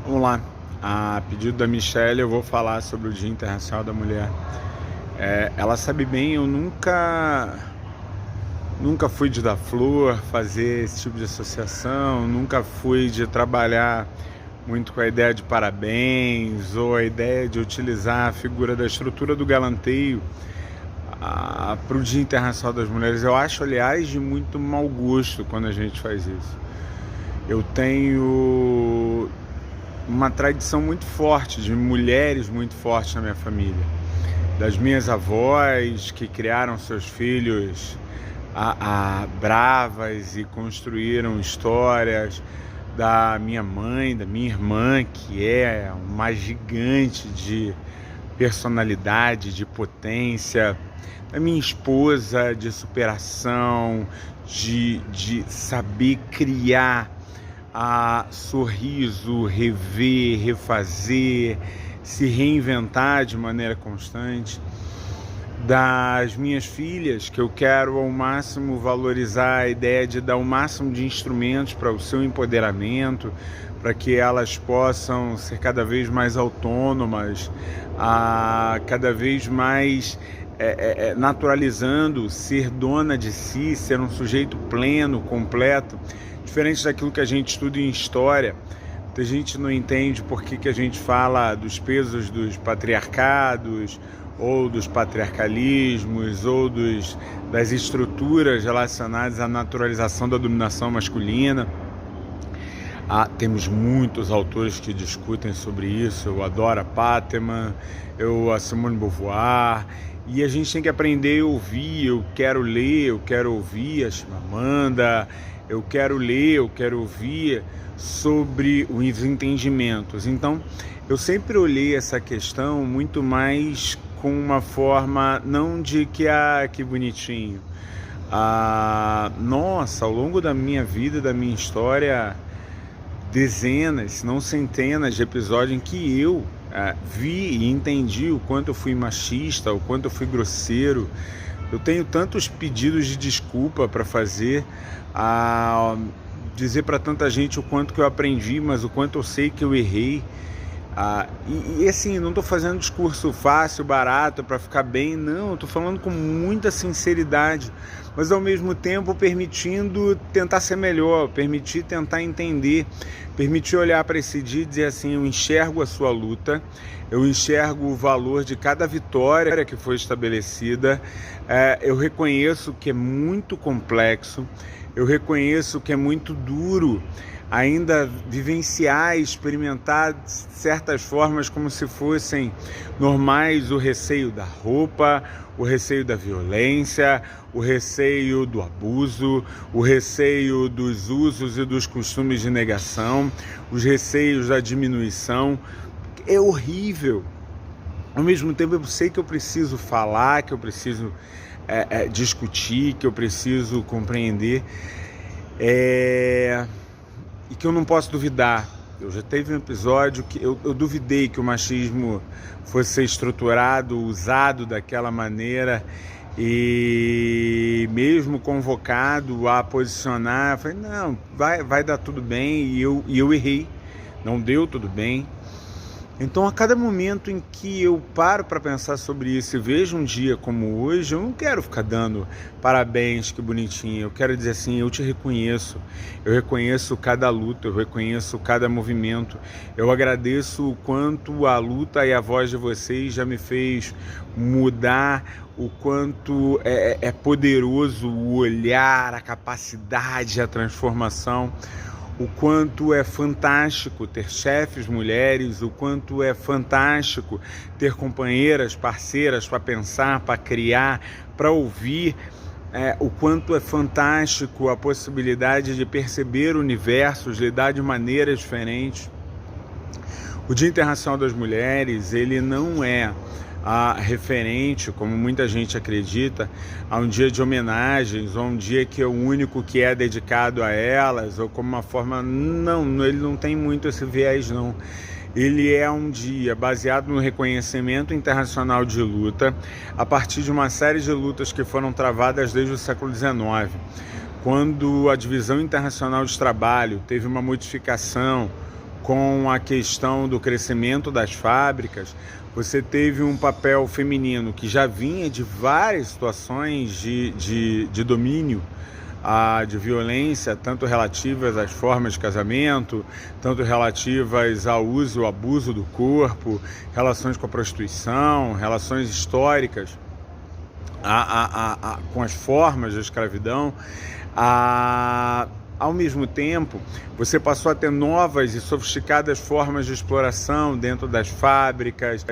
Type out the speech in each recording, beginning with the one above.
Vamos lá. A pedido da Michelle, eu vou falar sobre o Dia Internacional da Mulher. Ela sabe bem, eu nunca fui de dar flor, fazer esse tipo de associação, nunca fui de trabalhar muito com a ideia de parabéns ou a ideia de utilizar a figura da estrutura do galanteio para o Dia Internacional das Mulheres. Eu acho, aliás, de muito mau gosto quando a gente faz isso. Eu tenho uma tradição muito forte, de mulheres muito fortes na minha família. Das minhas avós, que criaram seus filhos bravas e construíram histórias, da minha mãe, da minha irmã, que é uma gigante de personalidade, de potência, da minha esposa, de superação, de saber criar sorriso, rever, refazer, se reinventar de maneira constante. Das minhas filhas, que eu quero ao máximo valorizar a ideia de dar o máximo de instrumentos para o seu empoderamento, para que elas possam ser cada vez mais autônomas, cada vez mais naturalizando ser dona de si, ser um sujeito pleno, completo, diferente daquilo que a gente estuda em história. A gente não entende por que a gente fala dos pesos dos patriarcados, ou dos patriarcalismos, ou das estruturas relacionadas à naturalização da dominação masculina. Temos muitos autores que discutem sobre isso. Eu adoro a Pateman, a Simone de Beauvoir, e a gente tem que aprender a ouvir. Eu quero ler, eu quero ouvir a Chimamanda, eu quero ler, eu quero ouvir sobre os entendimentos. Então, eu sempre olhei essa questão muito mais com uma forma, não de que bonitinho. Nossa, ao longo da minha vida, da minha história, dezenas, se não centenas de episódios em que eu vi e entendi o quanto eu fui machista, o quanto eu fui grosseiro. Eu tenho tantos pedidos de desculpa para fazer, dizer para tanta gente o quanto que eu aprendi, mas o quanto eu sei que eu errei. E assim, não estou fazendo discurso fácil, barato, para ficar bem, não, estou falando com muita sinceridade, mas ao mesmo tempo permitindo tentar ser melhor, permitir tentar entender, permitir olhar para esse dia e dizer assim: eu enxergo a sua luta, eu enxergo o valor de cada vitória que foi estabelecida, eu reconheço que é muito complexo, eu reconheço que é muito duro ainda vivenciar, experimentar certas formas como se fossem normais, o receio da roupa, o receio da violência, o receio do abuso, o receio dos usos e dos costumes de negação, os receios da diminuição. É horrível. Ao mesmo tempo, eu sei que eu preciso falar, que eu preciso discutir, que eu preciso compreender. E que eu não posso duvidar. Eu já teve um episódio que eu duvidei que o machismo fosse ser estruturado, usado daquela maneira, e mesmo convocado a posicionar, eu falei, não, vai dar tudo bem, e eu errei, não deu tudo bem. Então, a cada momento em que eu paro para pensar sobre isso e vejo um dia como hoje, eu não quero ficar dando parabéns, que bonitinho. Eu quero dizer assim: eu te reconheço. Eu reconheço cada luta, eu reconheço cada movimento. Eu agradeço o quanto a luta e a voz de vocês já me fez mudar, o quanto é poderoso o olhar, a capacidade, a transformação. O quanto é fantástico ter chefes mulheres, o quanto é fantástico ter companheiras, parceiras para pensar, para criar, para ouvir, o quanto é fantástico a possibilidade de perceber universos, lidar de maneiras diferentes. O Dia Internacional das Mulheres, ele não é referente, como muita gente acredita, a um dia de homenagens, ou um dia que é o único que é dedicado a elas, ou como uma forma... Não, ele não tem muito esse viés, não. Ele é um dia baseado no reconhecimento internacional de luta, a partir de uma série de lutas que foram travadas desde o século XIX. Quando a Divisão Internacional de Trabalho teve uma modificação com a questão do crescimento das fábricas, você teve um papel feminino que já vinha de várias situações de domínio, de violência, tanto relativas às formas de casamento, tanto relativas ao uso e abuso do corpo, relações com a prostituição, relações históricas com as formas da escravidão. Ao mesmo tempo, você passou a ter novas e sofisticadas formas de exploração dentro das fábricas,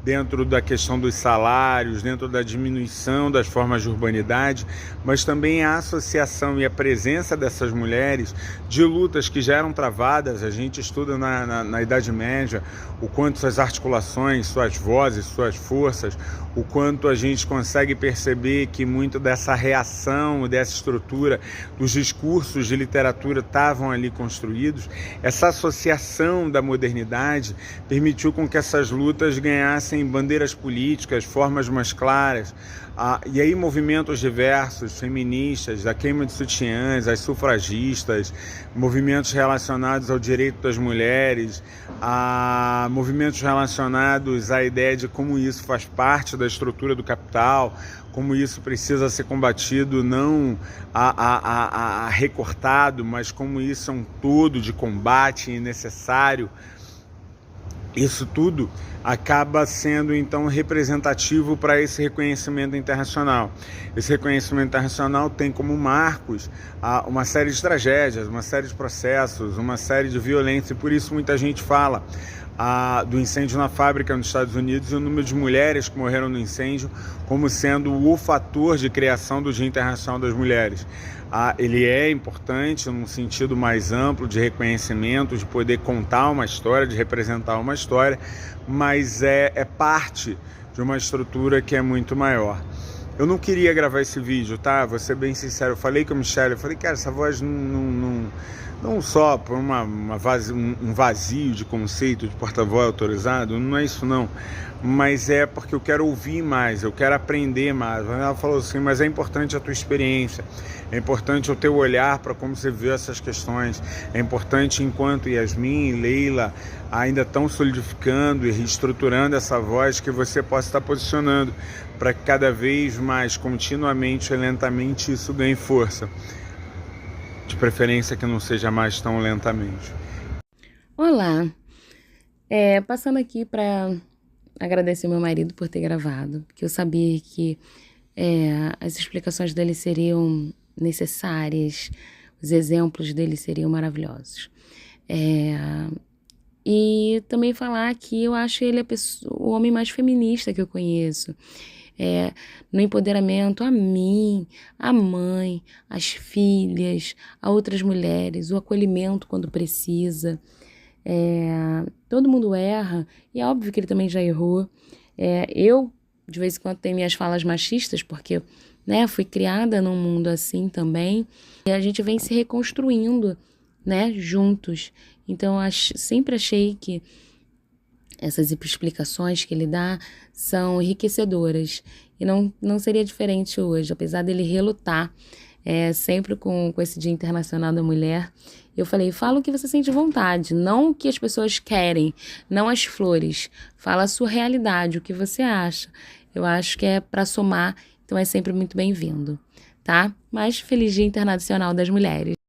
dentro da questão dos salários, dentro da diminuição das formas de urbanidade, mas também a associação e a presença dessas mulheres de lutas que já eram travadas. A gente estuda na Idade Média o quanto suas articulações, suas vozes, suas forças, o quanto a gente consegue perceber que muito dessa reação, dessa estrutura, dos discursos de literatura estavam ali construídos. Essa associação da modernidade permitiu com que essas lutas ganhassem bandeiras políticas, formas mais claras, e aí movimentos diversos, feministas, da queima de sutiãs, as sufragistas, movimentos relacionados ao direito das mulheres, movimentos relacionados à ideia de como isso faz parte da estrutura do capital, como isso precisa ser combatido, não recortado, mas como isso é um todo de combate necessário. Isso tudo acaba sendo, então, representativo para esse reconhecimento internacional. Esse reconhecimento internacional tem como marcos uma série de tragédias, uma série de processos, uma série de violência, e por isso muita gente fala do incêndio na fábrica nos Estados Unidos e o número de mulheres que morreram no incêndio como sendo o fator de criação do Dia Internacional das Mulheres. Ele é importante num sentido mais amplo de reconhecimento, de poder contar uma história, de representar uma história, mas é parte de uma estrutura que é muito maior. Eu não queria gravar esse vídeo, tá? Vou ser bem sincero, eu falei com a Michelle, eu falei, cara, essa voz não só por um vazio de conceito de porta-voz autorizado, não é isso não, mas é porque eu quero ouvir mais, eu quero aprender mais. Ela falou assim, mas é importante a tua experiência, é importante o teu olhar para como você vê essas questões, é importante enquanto Yasmin e Leila ainda estão solidificando e reestruturando essa voz, que você possa estar posicionando para que cada vez mais, continuamente e lentamente, isso ganhe força. De preferência que não seja mais tão lentamente. Olá, passando aqui para agradecer meu marido por ter gravado, porque eu sabia que as explicações dele seriam necessárias, os exemplos dele seriam maravilhosos. E também falar que eu acho ele o homem mais feminista que eu conheço. No empoderamento a mim, a mãe, as filhas, a outras mulheres, o acolhimento quando precisa. Todo mundo erra, e é óbvio que ele também já errou. Eu, de vez em quando, tenho minhas falas machistas, porque fui criada num mundo assim também, e a gente vem se reconstruindo, juntos. Então, sempre achei que essas explicações que ele dá são enriquecedoras. E não seria diferente hoje, apesar dele relutar sempre com esse Dia Internacional da Mulher. Eu falei, fala o que você sente vontade, não o que as pessoas querem, não as flores. Fala a sua realidade, o que você acha. Eu acho que é para somar, então é sempre muito bem-vindo, tá? Mas feliz Dia Internacional das Mulheres.